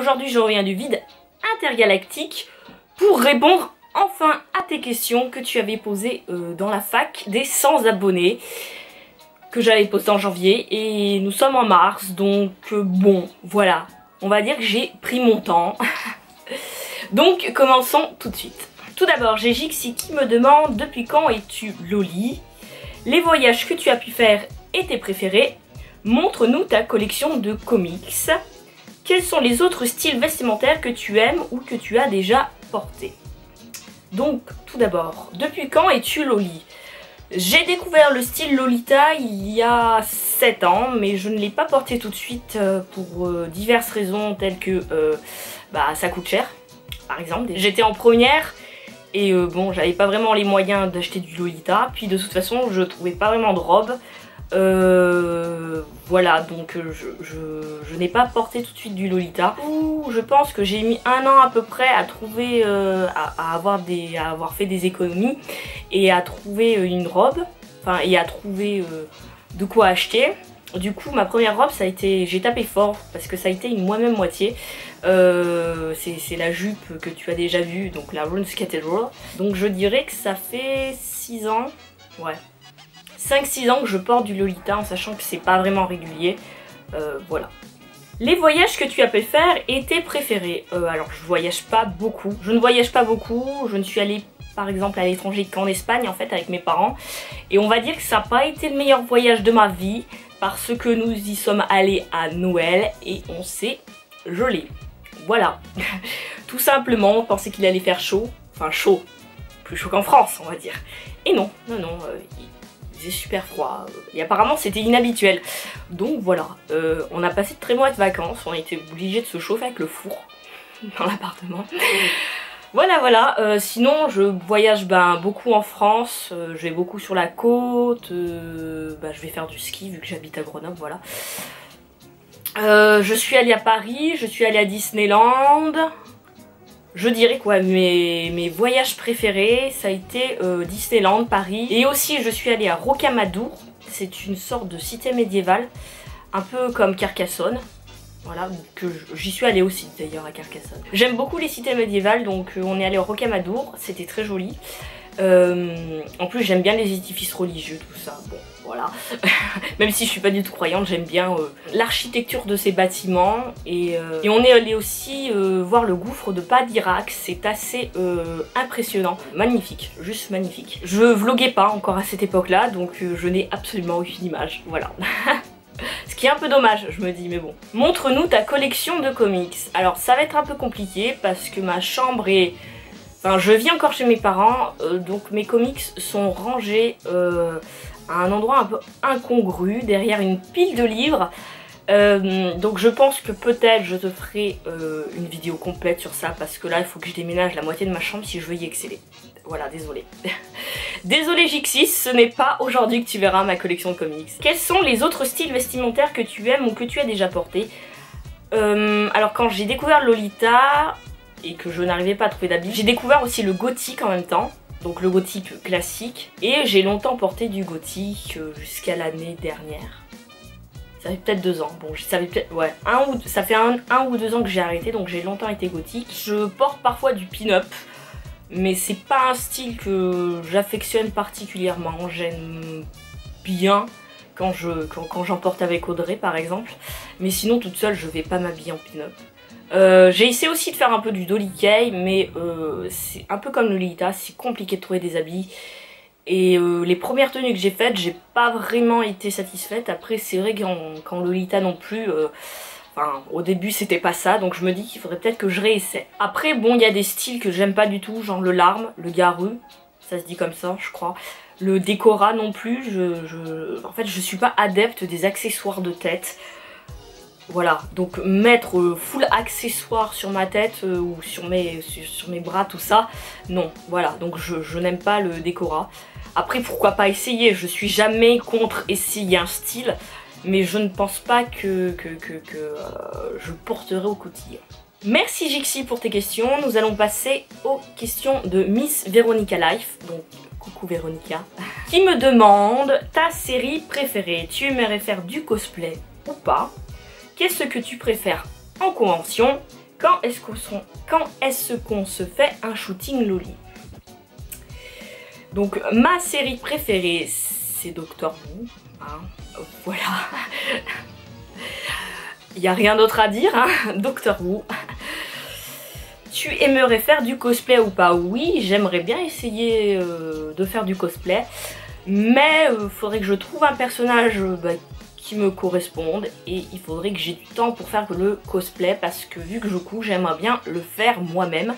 aujourd'hui je reviens du vide intergalactique pour répondre enfin à tes questions que tu avais posées dans la fac des 100 abonnés que j'avais posté en janvier et nous sommes en mars, donc bon voilà, on va dire que j'ai pris mon temps. Donc commençons tout de suite. Tout d'abord, j'ai Jixi qui me demande depuis quand es-tu Loli? Les voyages que tu as pu faire et tes préférés. Montre-nous ta collection de comics. Quels sont les autres styles vestimentaires que tu aimes ou que tu as déjà portés? Donc tout d'abord, depuis quand es-tu Loli? J'ai découvert le style Lolita il y a 7 ans, mais je ne l'ai pas porté tout de suite pour diverses raisons telles que ça coûte cher, par exemple. J'étais en première et bon, j'avais pas vraiment les moyens d'acheter du Lolita, puis de toute façon je trouvais pas vraiment de robe. Voilà, donc je n'ai pas porté tout de suite du Lolita. Je pense que j'ai mis 1 an à peu près à trouver, à avoir fait des économies et à trouver une robe, enfin et à trouver de quoi acheter. Du coup ma première robe ça a été, j'ai tapé fort parce que ça a été une moi-même moitié. C'est la jupe que tu as déjà vue, donc la Runes Cathedral. Donc je dirais que ça fait 6 ans, ouais. 5-6 ans que je porte du Lolita en sachant que c'est pas vraiment régulier, voilà. Les voyages que tu as pu faire et tes préférés. Alors je voyage pas beaucoup, je ne suis allée par exemple à l'étranger qu'en Espagne en fait avec mes parents. Et on va dire que ça n'a pas été le meilleur voyage de ma vie parce que nous y sommes allés à Noël et on s'est gelé. Voilà, tout simplement on pensait qu'il allait faire chaud, enfin chaud, plus chaud qu'en France on va dire. Et non, il faisait super froid et apparemment c'était inhabituel. Donc voilà, on a passé de très mauvaises vacances, on a été obligé de se chauffer avec le four dans l'appartement. Voilà, sinon je voyage beaucoup en France, je vais beaucoup sur la côte, je vais faire du ski vu que j'habite à Grenoble, voilà. Je suis allée à Paris, je suis allée à Disneyland. Je dirais quoi, mes voyages préférés, ça a été Disneyland, Paris. Et aussi je suis allée à Rocamadour, c'est une sorte de cité médiévale, un peu comme Carcassonne. Voilà, que j'y suis allée aussi d'ailleurs à Carcassonne. J'aime beaucoup les cités médiévales, donc on est allé au Rocamadour, c'était très joli. En plus j'aime bien les édifices religieux, tout ça, bon voilà. Même si je suis pas du tout croyante, j'aime bien l'architecture de ces bâtiments. Et on est allé aussi voir le gouffre de Padirac, c'est assez impressionnant. Magnifique, juste magnifique. Je vloguais pas encore à cette époque là, donc je n'ai absolument aucune image, voilà. Ce qui est un peu dommage, je me dis, mais bon. Montre-nous ta collection de comics. Alors ça va être un peu compliqué parce que ma chambre est... Enfin, je vis encore chez mes parents, donc mes comics sont rangés à un endroit un peu incongru, derrière une pile de livres. Donc je pense que peut-être je te ferai une vidéo complète sur ça parce que là il faut que je déménage la moitié de ma chambre si je veux y exceller. Voilà, désolée. Désolée Jixi, ce n'est pas aujourd'hui que tu verras ma collection de comics. Quels sont les autres styles vestimentaires que tu aimes ou que tu as déjà portés? Alors quand j'ai découvert Lolita et que je n'arrivais pas à trouver d'habits, j'ai découvert aussi le gothique en même temps. Donc le gothique classique. Et j'ai longtemps porté du gothique jusqu'à l'année dernière. Ça fait peut-être 2 ans. Bon, ça fait peut-être... Ouais. Ça fait un ou 2 ans que j'ai arrêté, donc j'ai longtemps été gothique. Je porte parfois du pin-up. Mais c'est pas un style que j'affectionne particulièrement. J'aime bien quand j'en porte avec Audrey par exemple. Mais sinon toute seule je vais pas m'habiller en pin-up. J'ai essayé aussi de faire un peu du Dolly Kay, mais c'est un peu comme le Lolita, c'est compliqué de trouver des habits. Et les premières tenues que j'ai faites, j'ai pas vraiment été satisfaite. Après c'est vrai qu'en Lolita non plus... Enfin, au début c'était pas ça, donc je me dis qu'il faudrait peut-être que je réessaie. Après bon, il y a des styles que j'aime pas du tout, genre le larme, le garou, ça se dit comme ça je crois. Le décora non plus, en fait je suis pas adepte des accessoires de tête. Voilà, donc mettre full accessoires sur ma tête ou sur mes bras, tout ça, non, voilà, donc je n'aime pas le décora. Après pourquoi pas essayer, je suis jamais contre essayer un style. Mais je ne pense pas que je porterai au quotidien. Merci Jixi pour tes questions. Nous allons passer aux questions de Miss Veronica Life. Donc coucou Veronica. Qui me demande ta série préférée. Tu aimerais faire du cosplay ou pas? Qu'est-ce que tu préfères en convention? Quand est-ce qu'on se fait un shooting loli? Donc ma série préférée c'est Doctor Who, hein, voilà. Il n'y a rien d'autre à dire, hein. Doctor Who. Tu aimerais faire du cosplay ou pas? Oui, j'aimerais bien essayer de faire du cosplay, mais faudrait que je trouve un personnage qui me corresponde, et il faudrait que j'ai du temps pour faire le cosplay, parce que vu que je couds, j'aimerais bien le faire moi-même.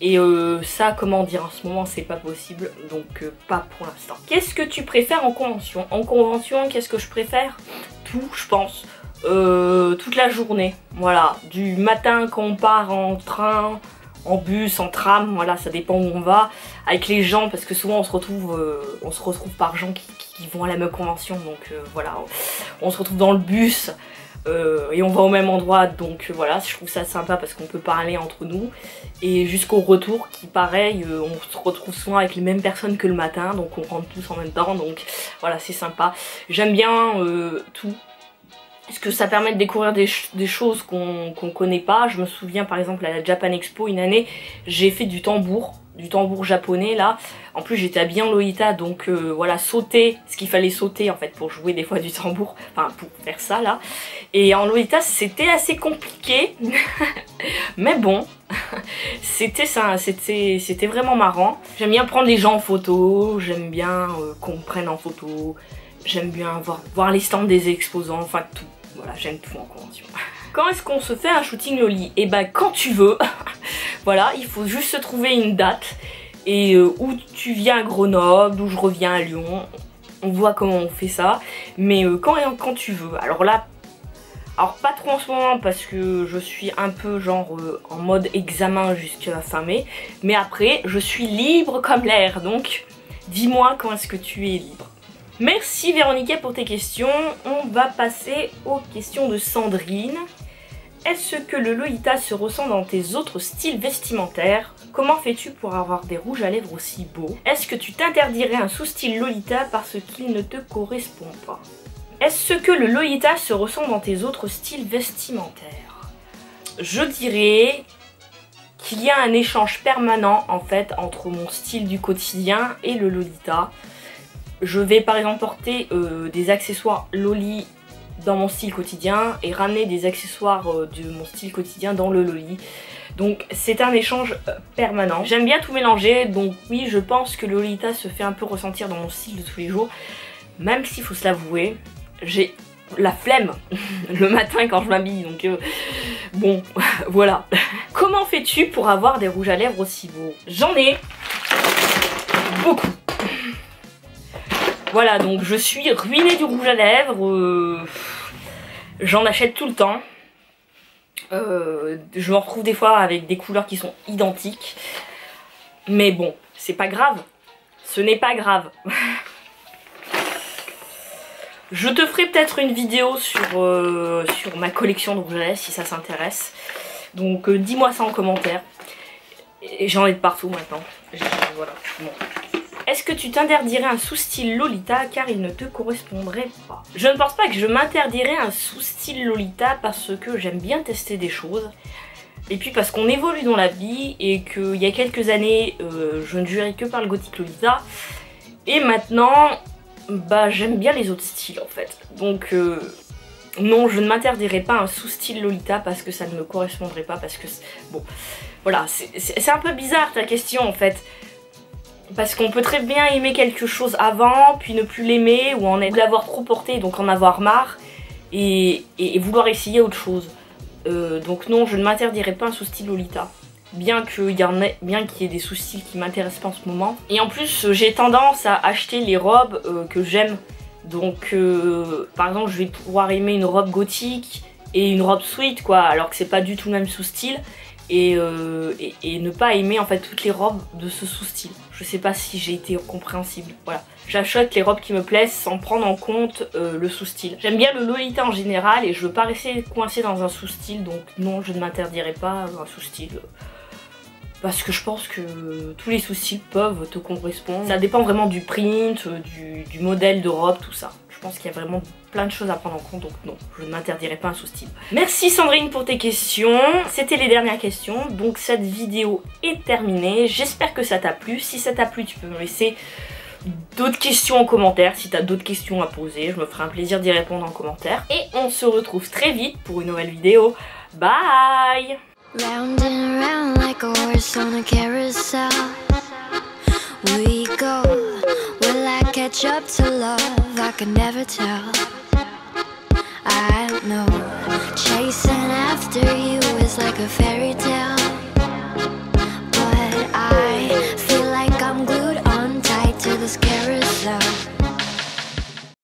Et ça, comment dire, en ce moment c'est pas possible, donc pas pour l'instant. Qu'est-ce que tu préfères en convention? En convention, qu'est-ce que je préfère? Tout, je pense. Toute la journée, voilà. Du matin quand on part en train, en bus, en tram, voilà, ça dépend où on va. Avec les gens, parce que souvent on se retrouve par gens qui vont à la même convention, donc voilà. On se retrouve dans le bus. Et on va au même endroit, donc voilà, je trouve ça sympa parce qu'on peut parler entre nous. Et jusqu'au retour qui pareil, on se retrouve souvent avec les mêmes personnes que le matin, donc on rentre tous en même temps, donc voilà, c'est sympa. J'aime bien tout, parce que ça permet de découvrir des choses qu'on connaît pas. Je me souviens par exemple à la Japan Expo, une année, j'ai fait du tambour japonais là. En plus j'étais habillée en Lolita, donc voilà, sauter ce qu'il fallait sauter en fait pour jouer des fois du tambour, enfin pour faire ça là. Et en Lolita c'était assez compliqué, mais bon, c'était vraiment marrant. J'aime bien prendre les gens en photo, j'aime bien qu'on me prenne en photo, j'aime bien voir les stands des exposants, enfin tout. Voilà, j'aime tout en convention. Quand est-ce qu'on se fait un shooting loli? Et bah quand tu veux. Voilà, il faut juste se trouver une date. Et où tu viens à Grenoble, où je reviens à Lyon. On voit comment on fait ça. Mais quand tu veux. Alors là, pas trop en ce moment parce que je suis un peu genre en mode examen jusqu'à fin mai. Mais après, je suis libre comme l'air. Donc, dis-moi quand est-ce que tu es libre. Merci Véronica pour tes questions. On va passer aux questions de Sandrine. Est-ce que le Lolita se ressent dans tes autres styles vestimentaires? Comment fais-tu pour avoir des rouges à lèvres aussi beaux? Est-ce que tu t'interdirais un sous-style Lolita parce qu'il ne te correspond pas? Est-ce que le Lolita se ressent dans tes autres styles vestimentaires? Je dirais qu'il y a un échange permanent en fait entre mon style du quotidien et le Lolita. Je vais par exemple porter des accessoires loli dans mon style quotidien et ramener des accessoires de mon style quotidien dans le loli. Donc c'est un échange permanent. J'aime bien tout mélanger, donc oui, je pense que le Lolita se fait un peu ressentir dans mon style de tous les jours. Même s'il faut se l'avouer, j'ai la flemme le matin quand je m'habille, donc bon, voilà. Comment fais-tu pour avoir des rouges à lèvres aussi beaux? J'en ai beaucoup. Voilà, donc je suis ruinée du rouge à lèvres, j'en achète tout le temps. Je me retrouve des fois avec des couleurs qui sont identiques. Mais bon, c'est pas grave. Ce n'est pas grave. Je te ferai peut-être une vidéo sur ma collection de rouge à lèvres si ça s'intéresse. Donc dis-moi ça en commentaire. Et j'en ai de partout maintenant. Voilà. Bon. Est-ce que tu t'interdirais un sous-style Lolita car il ne te correspondrait pas? Je ne pense pas que je m'interdirais un sous-style Lolita parce que j'aime bien tester des choses. Et puis parce qu'on évolue dans la vie et qu'il y a quelques années, je ne jurais que par le gothique Lolita. Et maintenant, bah j'aime bien les autres styles en fait. Donc non, je ne m'interdirais pas un sous-style Lolita parce que ça ne me correspondrait pas. Parce que, bon, voilà, c'est un peu bizarre ta question en fait. Parce qu'on peut très bien aimer quelque chose avant, puis ne plus l'aimer, ou l'avoir trop porté, donc en avoir marre, et vouloir essayer autre chose. Donc non, je ne m'interdirais pas un sous-style Lolita. Bien qu'il y ait des sous-styles qui m'intéressent pas en ce moment. Et en plus, j'ai tendance à acheter les robes que j'aime. Donc par exemple, je vais pouvoir aimer une robe gothique et une robe sweat, quoi, alors que c'est pas du tout le même sous-style. Et ne pas aimer en fait toutes les robes de ce sous-style. Je sais pas si j'ai été compréhensible. Voilà. J'achète les robes qui me plaisent sans prendre en compte le sous-style. J'aime bien le Lolita en général et je veux pas rester coincée dans un sous-style, donc non, je ne m'interdirai pas un sous-style. Parce que je pense que tous les sous-styles peuvent te correspondre. Ça dépend vraiment du print, du modèle de robe, tout ça. Je pense qu'il y a vraiment plein de choses à prendre en compte, donc non, je ne m'interdirai pas un sous-style. Merci Sandrine pour tes questions, c'était les dernières questions, donc cette vidéo est terminée. J'espère que ça t'a plu. Si ça t'a plu, tu peux me laisser d'autres questions en commentaire. Si t'as d'autres questions à poser, je me ferai un plaisir d'y répondre en commentaire. Et on se retrouve très vite pour une nouvelle vidéo. Bye! Round and round like a horse on a carousel we go. Will I catch up to love? I can never tell. I know chasing after you is like a fairy